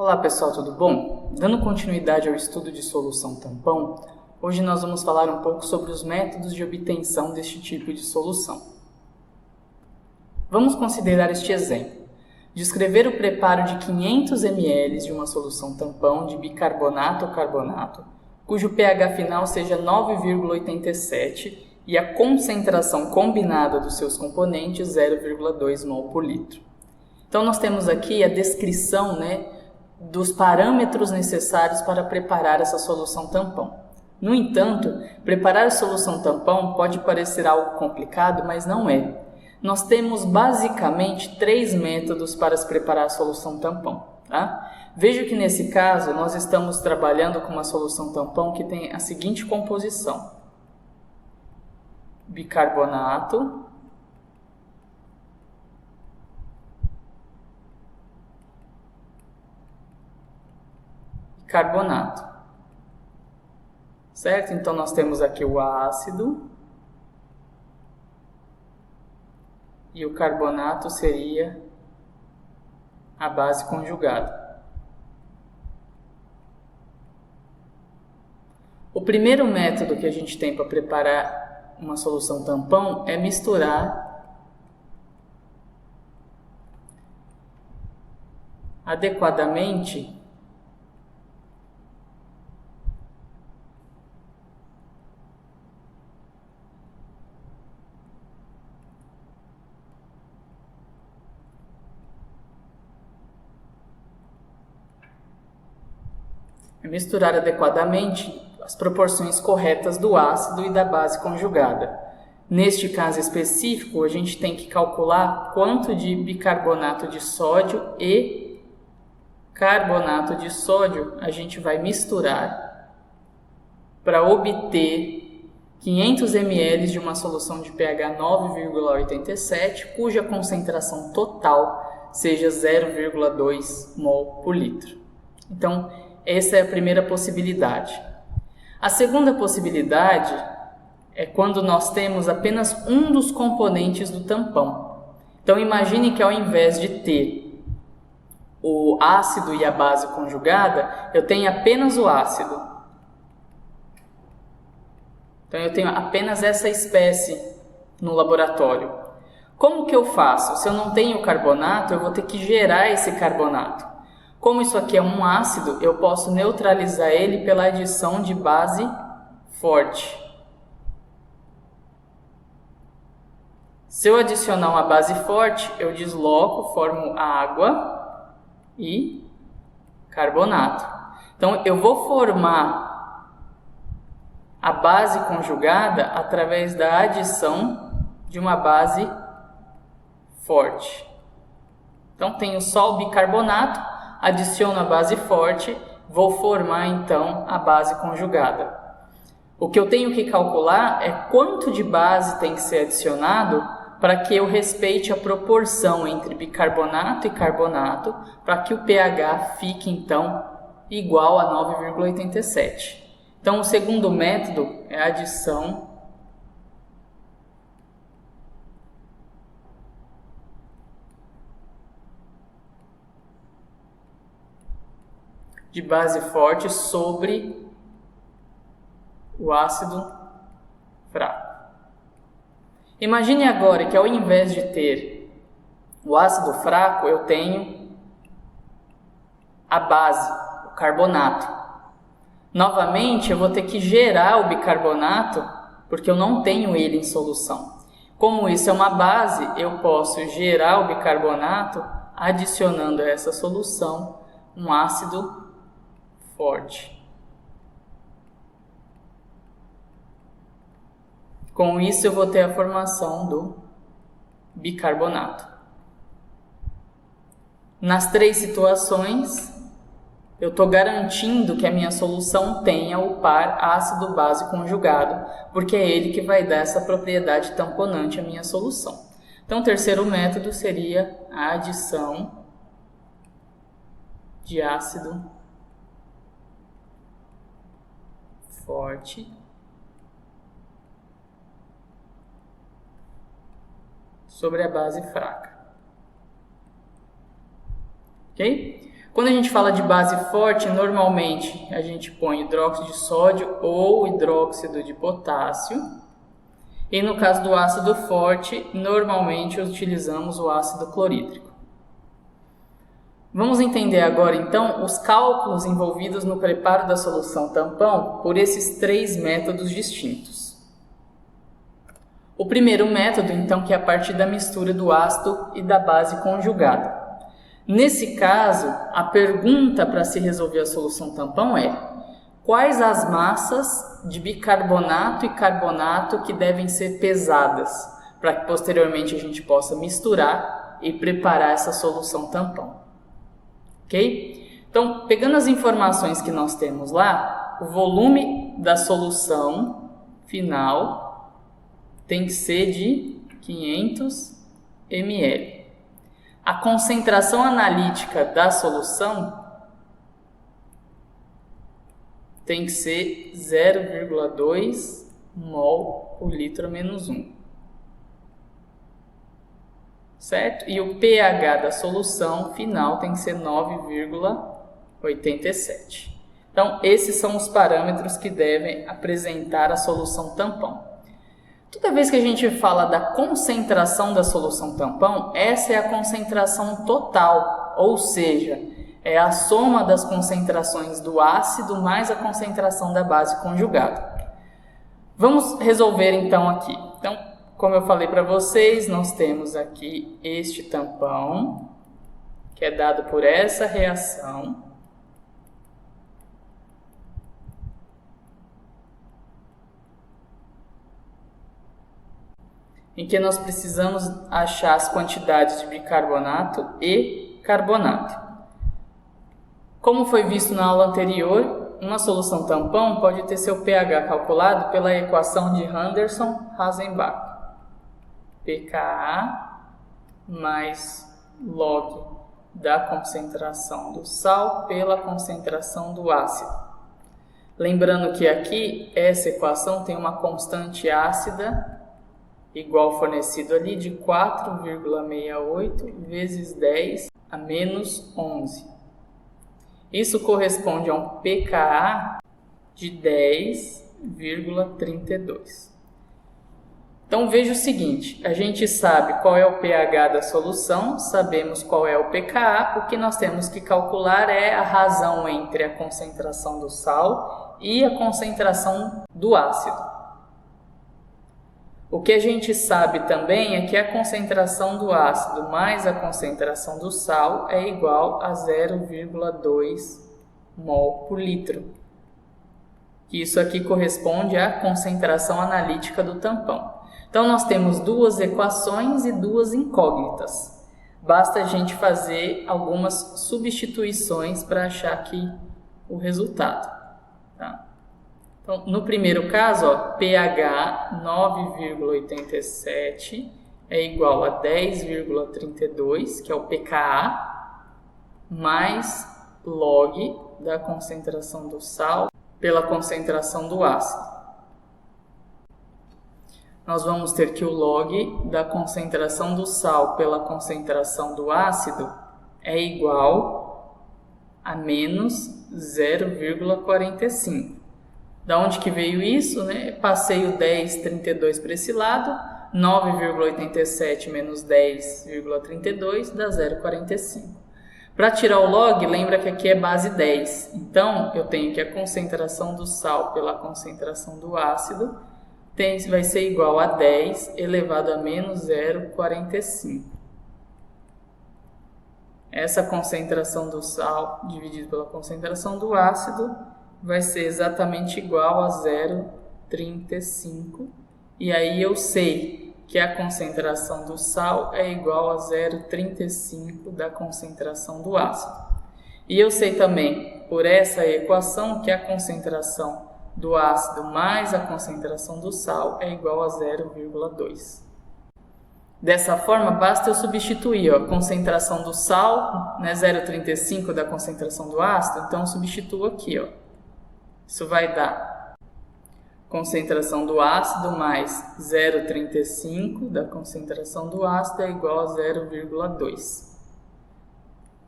Olá pessoal, tudo bom? Dando continuidade ao estudo de solução tampão, hoje nós vamos falar um pouco sobre os métodos de obtenção deste tipo de solução. Vamos considerar este exemplo. Descrever o preparo de 500 ml de uma solução tampão de bicarbonato ou carbonato, cujo pH final seja 9,87 e a concentração combinada dos seus componentes 0,2 mol por litro. Então nós temos aqui a descrição, dos parâmetros necessários para preparar essa solução tampão. No entanto, preparar a solução tampão pode parecer algo complicado, mas não é. Nós temos basicamente 3 métodos para se preparar a solução tampão. Tá? Veja que nesse caso nós estamos trabalhando com uma solução tampão que tem a seguinte composição: bicarbonato, carbonato, certo? Então nós temos aqui o ácido e o carbonato seria a base conjugada. O primeiro método que a gente tem para preparar uma solução tampão é misturar adequadamente as proporções corretas do ácido e da base conjugada. Neste caso específico, a gente tem que calcular quanto de bicarbonato de sódio e carbonato de sódio a gente vai misturar para obter 500 ml de uma solução de pH 9,87, cuja concentração total seja 0,2 mol por litro. Então, essa é a primeira possibilidade. A segunda possibilidade é quando nós temos apenas um dos componentes do tampão. Então imagine que ao invés de ter o ácido e a base conjugada, eu tenho apenas o ácido. Então eu tenho apenas essa espécie no laboratório. Como que eu faço? Se eu não tenho carbonato, eu vou ter que gerar esse carbonato. Como isso aqui é um ácido, eu posso neutralizar ele pela adição de base forte. Se eu adicionar uma base forte, eu desloco, formo água e carbonato. Então, eu vou formar a base conjugada através da adição de uma base forte. Então, tenho só o bicarbonato, adiciono a base forte, vou formar então a base conjugada. O que eu tenho que calcular é quanto de base tem que ser adicionado para que eu respeite a proporção entre bicarbonato e carbonato, para que o pH fique então igual a 9,87. Então o segundo método é a adição de base forte sobre o ácido fraco. Imagine agora que ao invés de ter o ácido fraco, eu tenho a base, o carbonato. Novamente, eu vou ter que gerar o bicarbonato, porque eu não tenho ele em solução. Como isso é uma base, eu posso gerar o bicarbonato adicionando a essa solução um ácido forte. Com isso eu vou ter a formação do bicarbonato. Nas 3 situações, eu estou garantindo que a minha solução tenha o par ácido-base conjugado, porque é ele que vai dar essa propriedade tamponante à minha solução. Então o terceiro método seria a adição de ácido forte sobre a base fraca. Ok? Quando a gente fala de base forte, normalmente a gente põe hidróxido de sódio ou hidróxido de potássio. E no caso do ácido forte, normalmente utilizamos o ácido clorídrico. Vamos entender agora então os cálculos envolvidos no preparo da solução tampão por esses 3 métodos distintos. O primeiro método, então, que é a partir da mistura do ácido e da base conjugada. Nesse caso, a pergunta para se resolver a solução tampão é: quais as massas de bicarbonato e carbonato que devem ser pesadas, para que posteriormente a gente possa misturar e preparar essa solução tampão. Ok? Então, pegando as informações que nós temos lá, o volume da solução final tem que ser de 500 ml. A concentração analítica da solução tem que ser 0,2 mol por litro menos 1. Certo? E o pH da solução final tem que ser 9,87. Então, esses são os parâmetros que devem apresentar a solução tampão. Toda vez que a gente fala da concentração da solução tampão, essa é a concentração total, ou seja, é a soma das concentrações do ácido mais a concentração da base conjugada. Vamos resolver então aqui. Então, como eu falei para vocês, nós temos aqui este tampão, que é dado por essa reação. Em que nós precisamos achar as quantidades de bicarbonato e carbonato. Como foi visto na aula anterior, uma solução tampão pode ter seu pH calculado pela equação de Henderson-Hasenbach. pKa mais log da concentração do sal pela concentração do ácido. Lembrando que aqui essa equação tem uma constante ácida igual fornecido ali de 4,68 vezes 10 a menos 11. Isso corresponde a um pKa de 10,32. Então veja o seguinte, a gente sabe qual é o pH da solução, sabemos qual é o pKa, o que nós temos que calcular é a razão entre a concentração do sal e a concentração do ácido. O que a gente sabe também é que a concentração do ácido mais a concentração do sal é igual a 0,2 mol por litro. Isso aqui corresponde à concentração analítica do tampão. Então, nós temos 2 equações e 2 incógnitas. Basta a gente fazer algumas substituições para achar aqui o resultado. Tá? Então, no primeiro caso, ó, pH 9,87 é igual a 10,32, que é o pKa, mais log da concentração do sal pela concentração do ácido. Nós vamos ter que o log da concentração do sal pela concentração do ácido é igual a menos 0,45. Da onde que veio isso, né? Passei o 10,32 para esse lado, 9,87 menos 10,32 dá 0,45. Para tirar o log, lembra que aqui é base 10. Então, eu tenho que a concentração do sal pela concentração do ácido vai ser igual a 10 elevado a menos 0,45. Essa concentração do sal dividido pela concentração do ácido vai ser exatamente igual a 0,35. E aí eu sei que a concentração do sal é igual a 0,35 da concentração do ácido. E eu sei também, por essa equação, que a concentração do ácido mais a concentração do sal é igual a 0,2. Dessa forma, basta eu substituir a concentração do sal, né, 0,35 da concentração do ácido, então eu substituo aqui. Ó. Isso vai dar concentração do ácido mais 0,35 da concentração do ácido é igual a 0,2.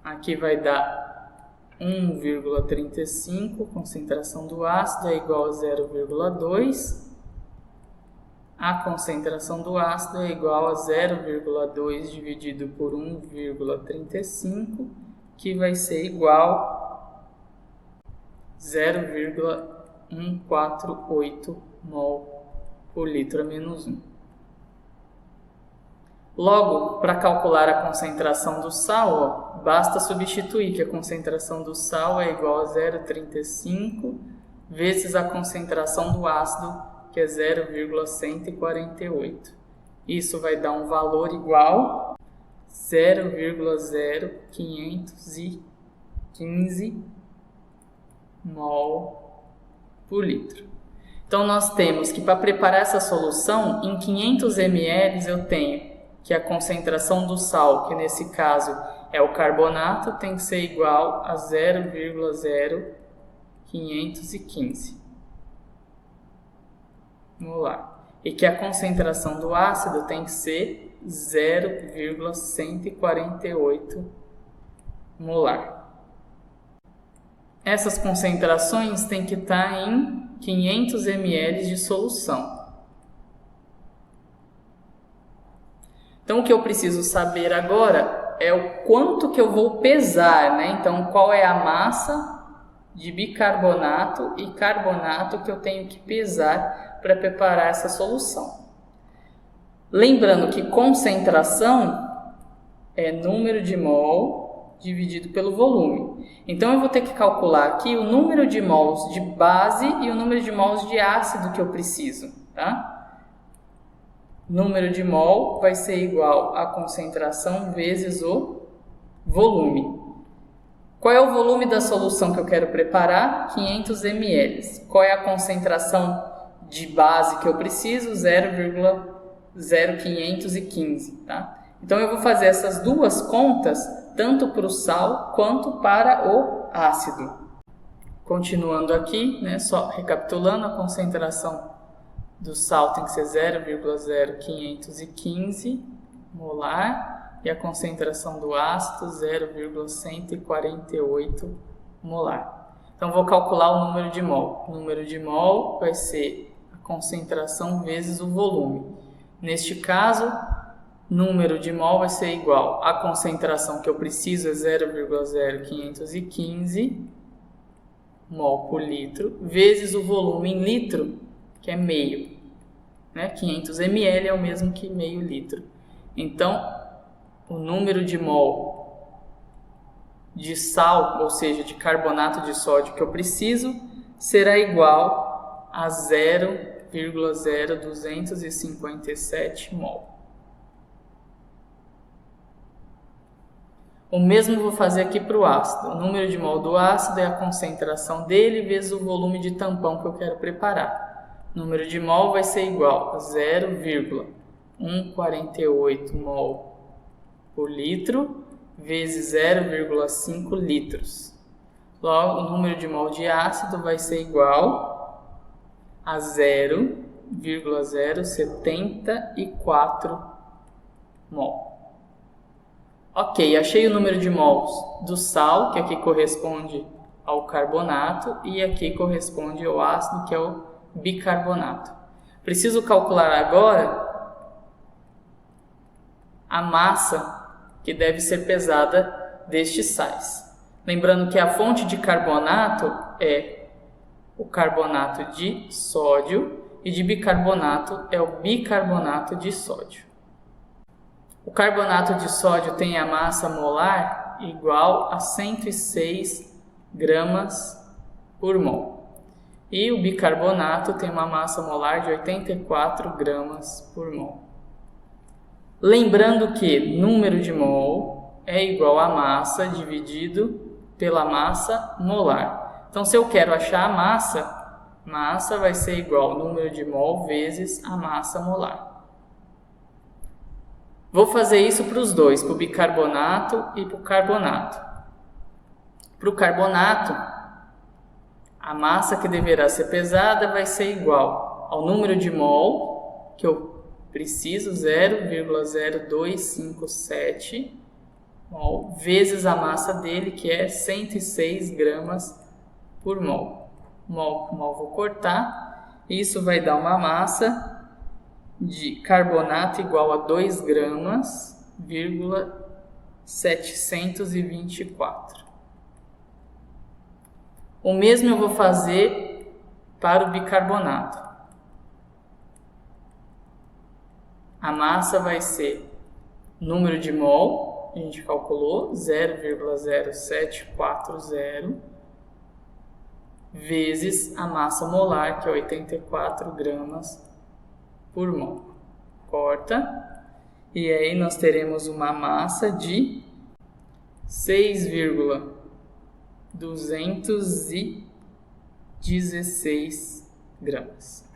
Aqui vai dar 1,35, concentração do ácido é igual a 0,2. A concentração do ácido é igual a 0,2 dividido por 1,35, que vai ser igual a 0,148 mol por litro a menos 1. Logo, para calcular a concentração do sal, basta substituir que a concentração do sal é igual a 0,35 vezes a concentração do ácido, que é 0,148. Isso vai dar um valor igual a 0,0515 mol por litro. Então, nós temos que, para preparar essa solução, em 500 ml eu tenho que a concentração do sal, que nesse caso é o carbonato, tem que ser igual a 0,0515 molar. E que a concentração do ácido tem que ser 0,148 molar. Essas concentrações têm que estar em 500 ml de solução. Então, o que eu preciso saber agora é o quanto que eu vou pesar, né? Então, qual é a massa de bicarbonato e carbonato que eu tenho que pesar para preparar essa solução. Lembrando que concentração é número de mol dividido pelo volume. Então, eu vou ter que calcular aqui o número de mols de base e o número de mols de ácido que eu preciso, tá? Número de mol vai ser igual a concentração vezes o volume. Qual é o volume da solução que eu quero preparar? 500 ml. Qual é a concentração de base que eu preciso? 0,0515, tá? Então, eu vou fazer essas duas contas, tanto para o sal quanto para o ácido. Continuando aqui, né, só recapitulando, a concentração do sal tem que ser 0,0515 molar e a concentração do ácido 0,148 molar. Então, vou calcular o número de mol. O número de mol vai ser a concentração vezes o volume. Neste caso, número de mol vai ser igual à concentração que eu preciso, é 0,0515 mol por litro, vezes o volume em litro, que é meio, né? 500 ml é o mesmo que meio litro. Então, o número de mol de sal, ou seja, de carbonato de sódio que eu preciso, será igual a 0,0257 mol. O mesmo vou fazer aqui para o ácido. O número de mol do ácido é a concentração dele vezes o volume de tampão que eu quero preparar. O número de mol vai ser igual a 0,148 mol por litro vezes 0,5 litros. Logo, o número de mol de ácido vai ser igual a 0,074 mol. Ok, achei o número de mols do sal, que aqui corresponde ao carbonato, e aqui corresponde ao ácido, que é o bicarbonato. Preciso calcular agora a massa que deve ser pesada destes sais. Lembrando que a fonte de carbonato é o carbonato de sódio e de bicarbonato é o bicarbonato de sódio. O carbonato de sódio tem a massa molar igual a 106 gramas por mol. E o bicarbonato tem uma massa molar de 84 gramas por mol. Lembrando que número de mol é igual a massa dividido pela massa molar. Então, se eu quero achar a massa vai ser igual ao número de mol vezes a massa molar. Vou fazer isso para os dois, para o bicarbonato e para o carbonato. Para o carbonato, a massa que deverá ser pesada vai ser igual ao número de mol, que eu preciso, 0,0257, mol, vezes a massa dele, que é 106 gramas por mol. Mol com mol vou cortar. Isso vai dar uma massa de carbonato igual a 2 gramas, 724. O mesmo eu vou fazer para o bicarbonato. A massa vai ser número de mol, a gente calculou, 0,0740, vezes a massa molar, que é 84 gramas por mol. Corta. E aí nós teremos uma massa de 6,216 gramas.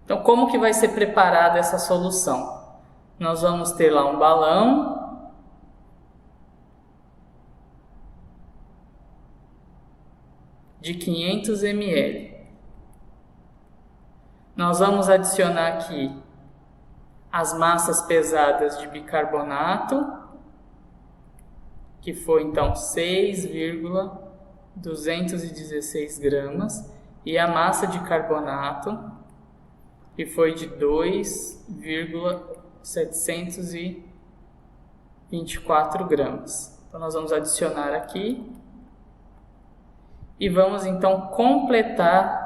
Então, como que vai ser preparada essa solução? Nós vamos ter lá um balão de 500 ml. Nós vamos adicionar aqui as massas pesadas de bicarbonato, que foi então 6,216 gramas, e a massa de carbonato, que foi de 2,724 gramas. Então, nós vamos adicionar aqui e vamos então completar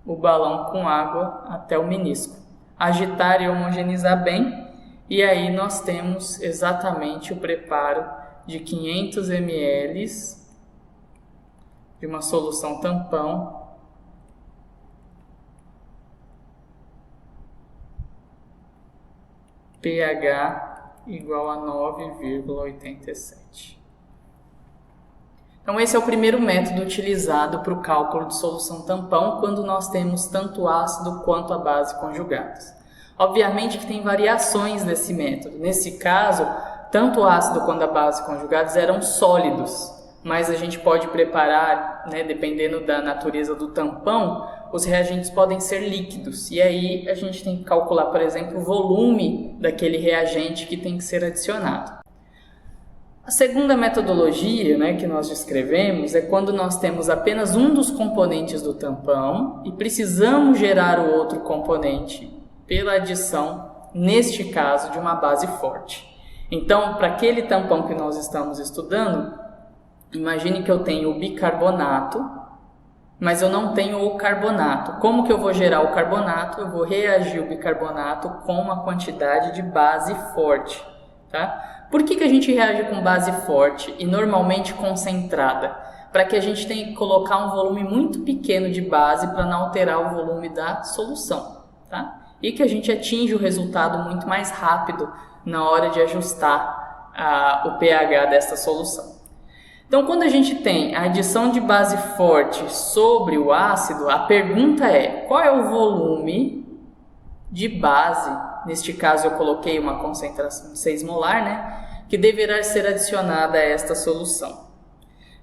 o balão com água até o menisco. Agitar e homogeneizar bem, e aí nós temos exatamente o preparo de 500 ml de uma solução tampão pH igual a 9,87. Então, esse é o primeiro método utilizado para o cálculo de solução tampão quando nós temos tanto ácido quanto a base conjugados. Obviamente que tem variações desse método. Nesse caso, tanto o ácido quanto a base conjugados eram sólidos, mas a gente pode preparar, dependendo da natureza do tampão, os reagentes podem ser líquidos. E aí a gente tem que calcular, por exemplo, o volume daquele reagente que tem que ser adicionado. A segunda metodologia, que nós descrevemos, é quando nós temos apenas um dos componentes do tampão e precisamos gerar o outro componente pela adição, neste caso, de uma base forte. Então, para aquele tampão que nós estamos estudando, imagine que eu tenho o bicarbonato, mas eu não tenho o carbonato. Como que eu vou gerar o carbonato? Eu vou reagir o bicarbonato com uma quantidade de base forte, tá? Por que a gente reage com base forte e normalmente concentrada? Para que a gente tenha que colocar um volume muito pequeno de base para não alterar o volume da solução, tá? E que a gente atinja o resultado muito mais rápido na hora de ajustar o pH dessa solução. Então, quando a gente tem a adição de base forte sobre o ácido, a pergunta é: qual é o volume de base? Neste caso, eu coloquei uma concentração de 6 molar, que deverá ser adicionada a esta solução.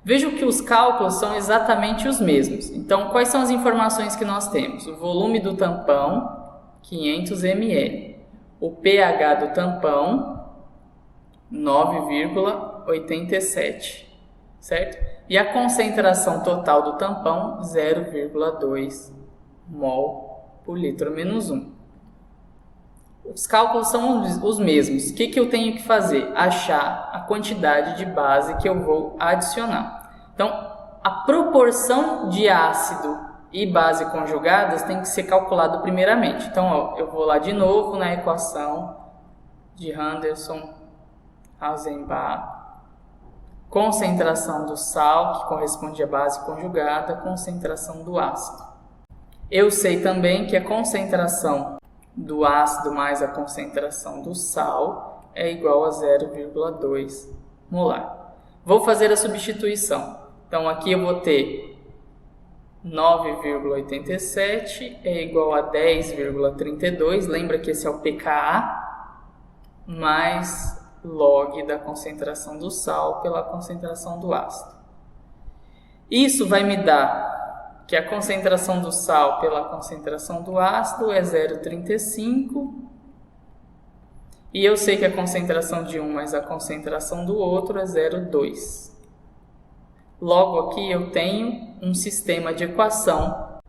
Veja que os cálculos são exatamente os mesmos. Então, quais são as informações que nós temos? O volume do tampão, 500 ml. O pH do tampão, 9,87. Certo? E a concentração total do tampão, 0,2 mol por litro menos 1. Os cálculos são os mesmos. O que eu tenho que fazer? Achar a quantidade de base que eu vou adicionar. Então, a proporção de ácido e base conjugadas tem que ser calculado primeiramente. Então, eu vou lá de novo na equação de Henderson-Hasenbach. Concentração do sal, que corresponde à base conjugada, concentração do ácido. Eu sei também que a concentração do ácido mais a concentração do sal é igual a 0,2 molar. Vou fazer a substituição. Então, aqui eu vou ter 9,87 é igual a 10,32. Lembra que esse é o pKa mais log da concentração do sal pela concentração do ácido. Isso vai me dar que a concentração do sal pela concentração do ácido é 0,35 E eu sei que a concentração de um mais a concentração do outro é 0,2. Logo aqui eu tenho um sistema de equação.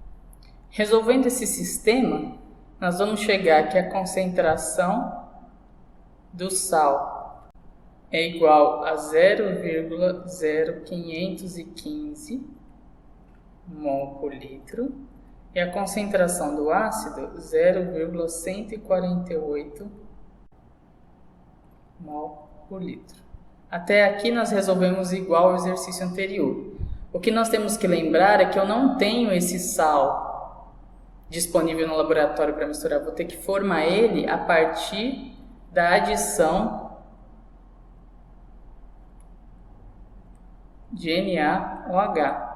Resolvendo esse sistema, nós vamos chegar que a concentração do sal é igual a 0,0515 mol por litro e a concentração do ácido 0,148 mol por litro. Até aqui nós resolvemos igual ao exercício anterior. O que nós temos que lembrar é que eu não tenho esse sal disponível no laboratório para misturar. Vou ter que formar ele a partir da adição de NaOH.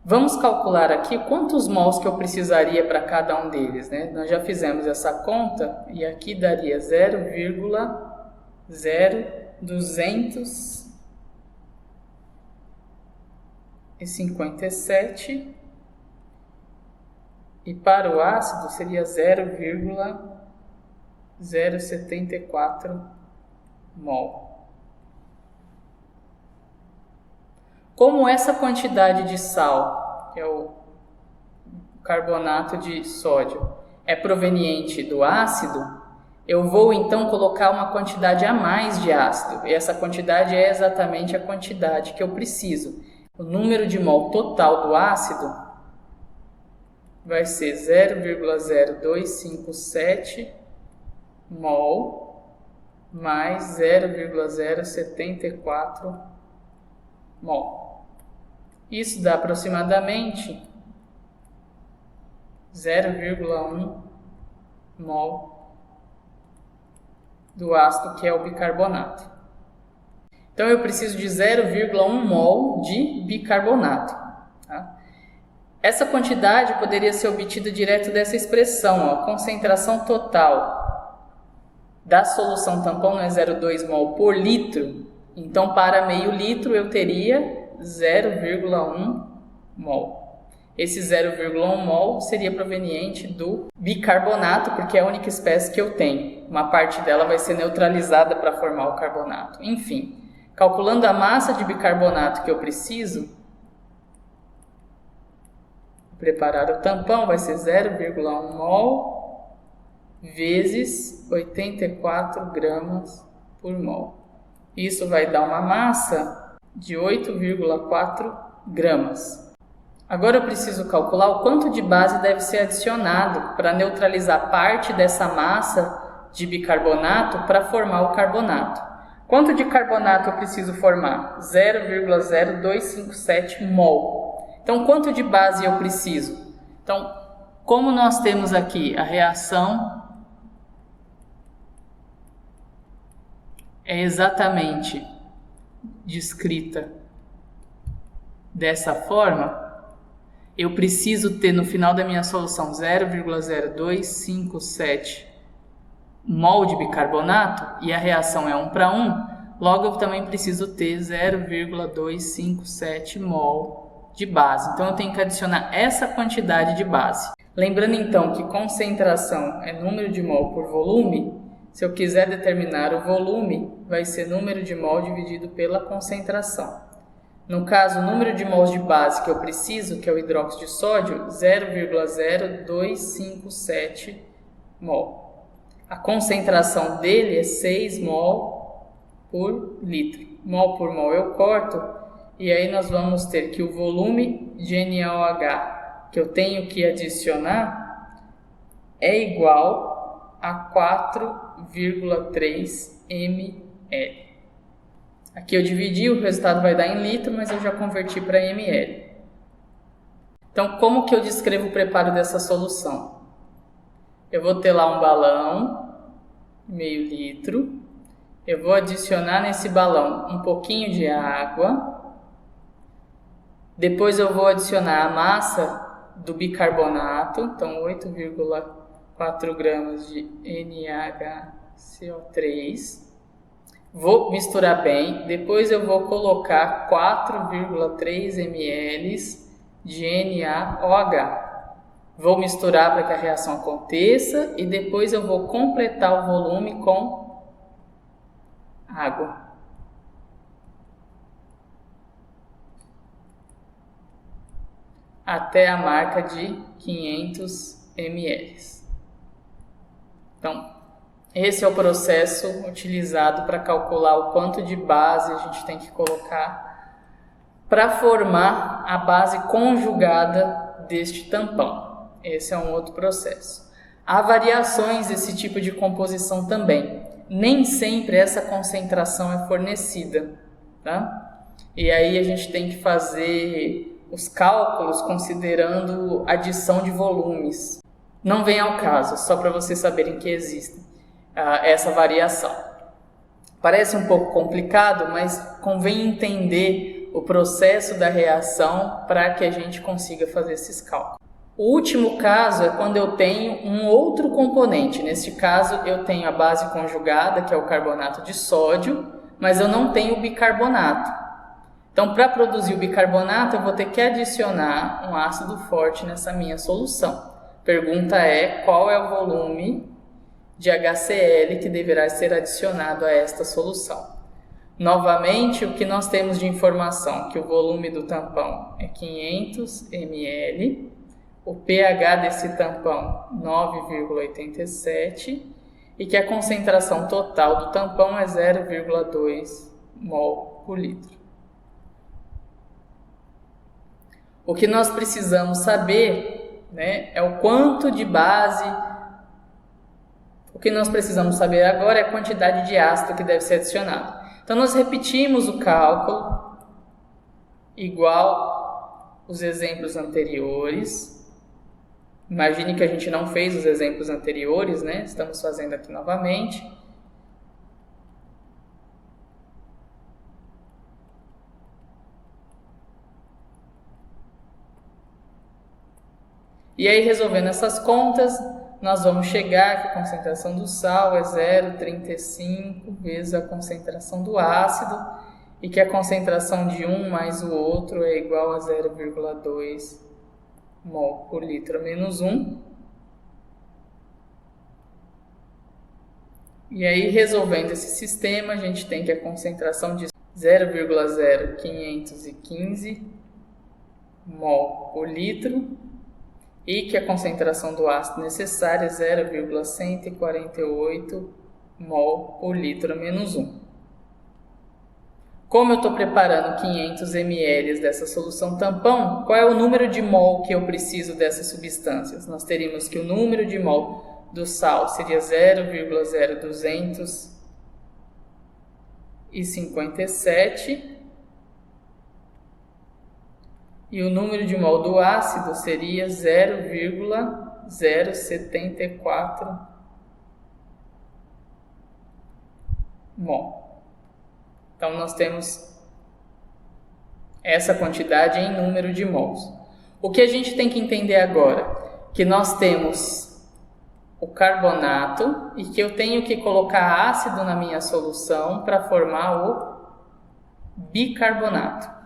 Vamos calcular aqui quantos mols que eu precisaria para cada um deles, né? Nós já fizemos essa conta e aqui daria 0,0257 e para o ácido seria 0,074 mol. Como essa quantidade de sal, que é o carbonato de sódio, é proveniente do ácido, eu vou então colocar uma quantidade a mais de ácido. E essa quantidade é exatamente a quantidade que eu preciso. O número de mol total do ácido vai ser 0,0257 mol mais 0,074 mol. Isso dá aproximadamente 0,1 mol do ácido, que é o bicarbonato. Então eu preciso de 0,1 mol de bicarbonato. Tá? Essa quantidade poderia ser obtida direto dessa expressão, ó, concentração total da solução tampão não é 0,2 mol por litro. Então para meio litro eu teria 0,1 mol. Esse 0,1 mol seria proveniente do bicarbonato, porque é a única espécie que eu tenho. Uma parte dela vai ser neutralizada para formar o carbonato. Enfim, calculando a massa de bicarbonato que eu preciso, preparar o tampão vai ser 0,1 mol vezes 84 gramas por mol. Isso vai dar uma massa de 8,4 gramas. Agora eu preciso calcular o quanto de base deve ser adicionado para neutralizar parte dessa massa de bicarbonato para formar o carbonato. Quanto de carbonato eu preciso formar? 0,0257 mol. Então, quanto de base eu preciso? Então, como nós temos aqui a reação é exatamente descrita dessa forma, eu preciso ter no final da minha solução 0,0257 mol de bicarbonato e a reação é 1 para 1, logo eu também preciso ter 0,257 mol de base. Então eu tenho que adicionar essa quantidade de base. Lembrando então que concentração é número de mol por volume. Se eu quiser determinar o volume, vai ser número de mol dividido pela concentração. No caso, o número de mols de base que eu preciso, que é o hidróxido de sódio, 0,0257 mol. A concentração dele é 6 mol por litro. Mol por mol eu corto, e aí nós vamos ter que o volume de NaOH que eu tenho que adicionar é igual a 4,3 ml. Aqui eu dividi, o resultado vai dar em litro, mas eu já converti para ml. Então, como que eu descrevo o preparo dessa solução? Eu vou ter lá um balão, meio litro. Eu vou adicionar nesse balão um pouquinho de água. Depois eu vou adicionar a massa do bicarbonato, então 8,4 gramas de NaHCO3. Vou misturar bem, depois eu vou colocar 4,3 ml de NaOH. Vou misturar para que a reação aconteça e depois eu vou completar o volume com água. Até a marca de 500 ml. Então, esse é o processo utilizado para calcular o quanto de base a gente tem que colocar para formar a base conjugada deste tampão. Esse é um outro processo. Há variações desse tipo de composição também. Nem sempre essa concentração é fornecida, tá? E aí a gente tem que fazer os cálculos considerando adição de volumes. Não vem ao caso, só para vocês saberem que existe essa variação. Parece um pouco complicado, mas convém entender o processo da reação para que a gente consiga fazer esses cálculos. O último caso é quando eu tenho um outro componente. Neste caso, eu tenho a base conjugada, que é o carbonato de sódio, mas eu não tenho o bicarbonato. Então, para produzir o bicarbonato, eu vou ter que adicionar um ácido forte nessa minha solução. Pergunta é qual é o volume de HCl que deverá ser adicionado a esta solução. Novamente, o que nós temos de informação? Que o volume do tampão é 500 ml, o pH desse tampão 9,87 e que a concentração total do tampão é 0,2 mol por litro. O que nós precisamos saber, né, é o quanto de base. O que nós precisamos saber agora é a quantidade de ácido que deve ser adicionado. Então, nós repetimos o cálculo igual os exemplos anteriores. Imagine que a gente não fez os exemplos anteriores, né? Estamos fazendo aqui novamente. E aí, resolvendo essas contas, nós vamos chegar que a concentração do sal é 0,35 vezes a concentração do ácido e que a concentração de um mais o outro é igual a 0,2 mol por litro menos 1. E aí, resolvendo esse sistema, a gente tem que a concentração de 0,0515 mol por litro e que a concentração do ácido necessária é 0,148 mol por litro menos 1. Como eu estou preparando 500 ml dessa solução tampão, qual é o número de mol que eu preciso dessas substâncias? Nós teríamos que o número de mol do sal seria 0,0257 e o número de mol do ácido seria 0,074 mol. Então, nós temos essa quantidade em número de mols. O que a gente tem que entender agora? Que nós temos o carbonato e que eu tenho que colocar ácido na minha solução para formar o bicarbonato.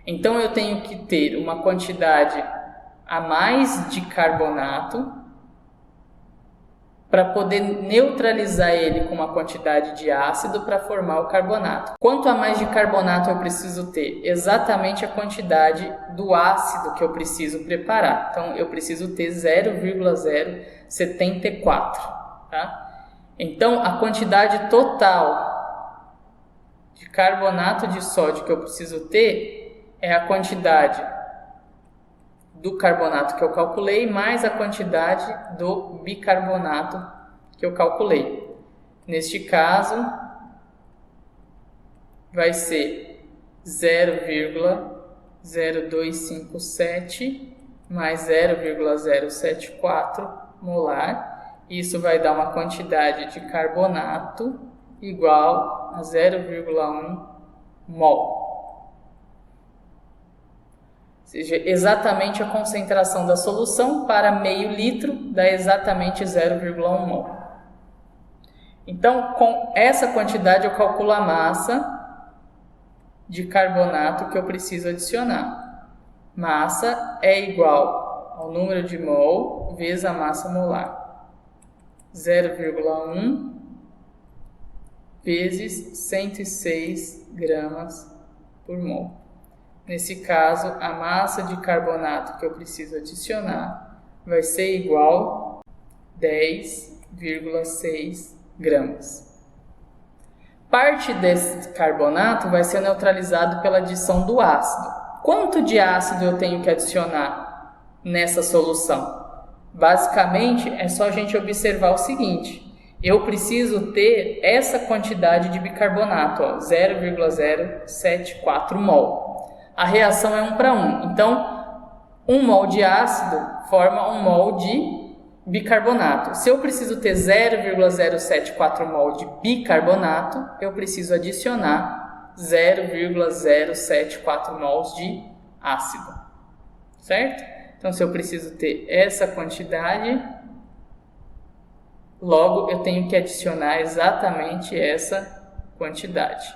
Então, eu tenho que ter uma quantidade a mais de carbonato para poder neutralizar ele com uma quantidade de ácido para formar o carbonato. Quanto a mais de carbonato eu preciso ter? Exatamente a quantidade do ácido que eu preciso preparar. Então, eu preciso ter 0,074, tá? Então, a quantidade total de carbonato de sódio que eu preciso ter é a quantidade do carbonato que eu calculei, mais a quantidade do bicarbonato que eu calculei. Neste caso, vai ser 0,0257 mais 0,074 molar. Isso vai dar uma quantidade de carbonato igual a 0,1 mol. Ou seja, exatamente a concentração da solução para meio litro dá exatamente 0,1 mol. Então, com essa quantidade eu calculo a massa de carbonato que eu preciso adicionar. Massa é igual ao número de mol vezes a massa molar. 0,1 vezes 106 gramas por mol. Nesse caso, a massa de carbonato que eu preciso adicionar vai ser igual a 10,6 gramas. Parte desse carbonato vai ser neutralizado pela adição do ácido. Quanto de ácido eu tenho que adicionar nessa solução? Basicamente, é só a gente observar o seguinte. Eu preciso ter essa quantidade de bicarbonato, 0,074 mol. A reação é 1 para 1. Então, 1 mol de ácido forma 1 mol de bicarbonato. Se eu preciso ter 0,074 mol de bicarbonato, eu preciso adicionar 0,074 mols de ácido. Certo? Então, se eu preciso ter essa quantidade, logo eu tenho que adicionar exatamente essa quantidade.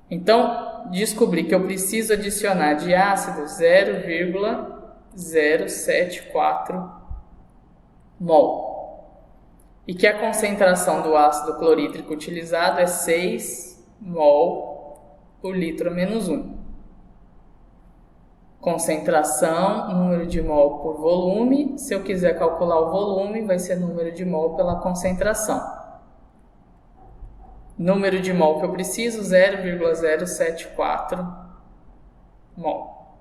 Então, descobri que eu preciso adicionar de ácido 0,074 mol. E que a concentração do ácido clorídrico utilizado é 6 mol por litro menos 1. Concentração, número de mol por volume. Se eu quiser calcular o volume, vai ser número de mol pela concentração. Número de mol que eu preciso, 0,074 mol.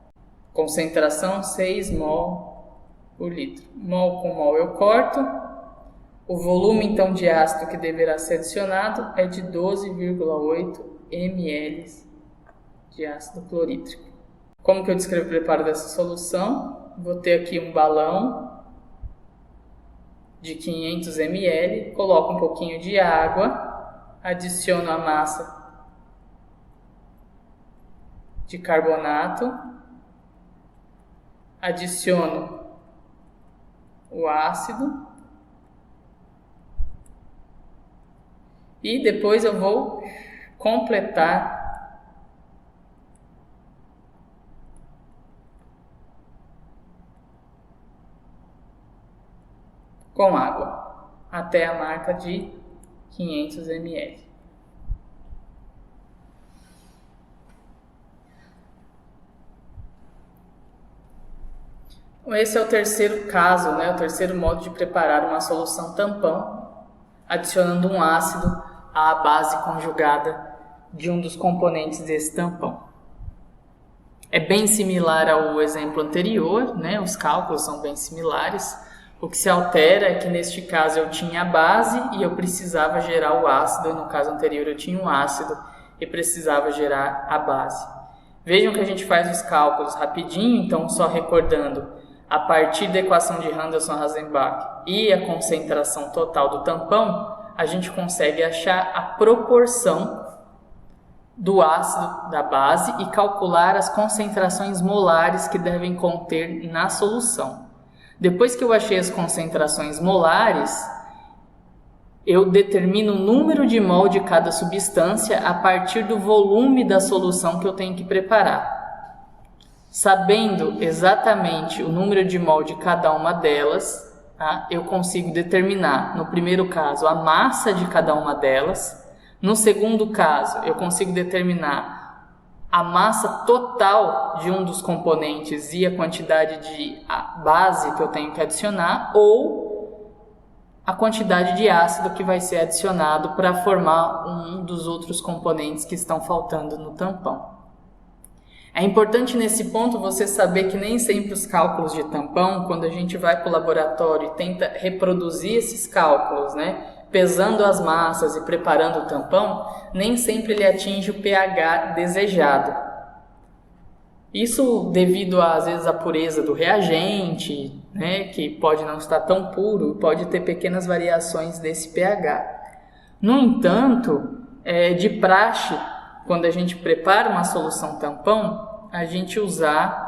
Concentração, 6 mol por litro. Mol com mol eu corto. O volume, então, de ácido que deverá ser adicionado é de 12,8 ml de ácido clorídrico. Como que eu descrevo o preparo dessa solução? Vou ter aqui um balão de 500 ml, coloco um pouquinho de água, adiciono a massa de carbonato, adiciono o ácido e depois eu vou completar com água, até a marca de 500 ml. Então, esse é o terceiro caso, o terceiro modo de preparar uma solução tampão, adicionando um ácido à base conjugada de um dos componentes desse tampão. É bem similar ao exemplo anterior, os cálculos são bem similares. O que se altera é que neste caso eu tinha a base e eu precisava gerar o ácido, e no caso anterior eu tinha um ácido e precisava gerar a base. Vejam que a gente faz os cálculos rapidinho, então só recordando, a partir da equação de Randerson-Hasenbach e a concentração total do tampão, a gente consegue achar a proporção do ácido da base e calcular as concentrações molares que devem conter na solução. Depois que eu achei as concentrações molares, eu determino o número de mol de cada substância a partir do volume da solução que eu tenho que preparar. Sabendo exatamente o número de mol de cada uma delas, eu consigo determinar, no primeiro caso, a massa de cada uma delas. No segundo caso, eu consigo determinar a massa total de um dos componentes e a quantidade de base que eu tenho que adicionar, ou a quantidade de ácido que vai ser adicionado para formar um dos outros componentes que estão faltando no tampão. É importante nesse ponto você saber que nem sempre os cálculos de tampão, quando a gente vai para o laboratório e tenta reproduzir esses cálculos, pesando as massas e preparando o tampão, nem sempre ele atinge o pH desejado. Isso devido às vezes à pureza do reagente, que pode não estar tão puro, pode ter pequenas variações desse pH. No entanto, de praxe, quando a gente prepara uma solução tampão, a gente usar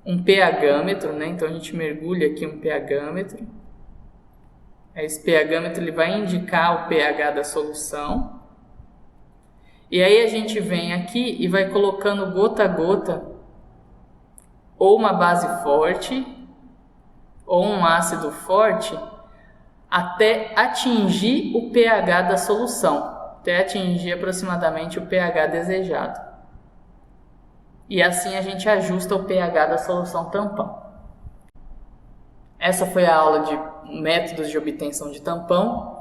um pHmetro, então a gente mergulha aqui um pHmetro. Esse pHmetro ele vai indicar o pH da solução. E aí a gente vem aqui e vai colocando gota a gota ou uma base forte ou um ácido forte até atingir o pH da solução, até atingir aproximadamente o pH desejado. E assim a gente ajusta o pH da solução tampão. Essa foi a aula de métodos de obtenção de tampão.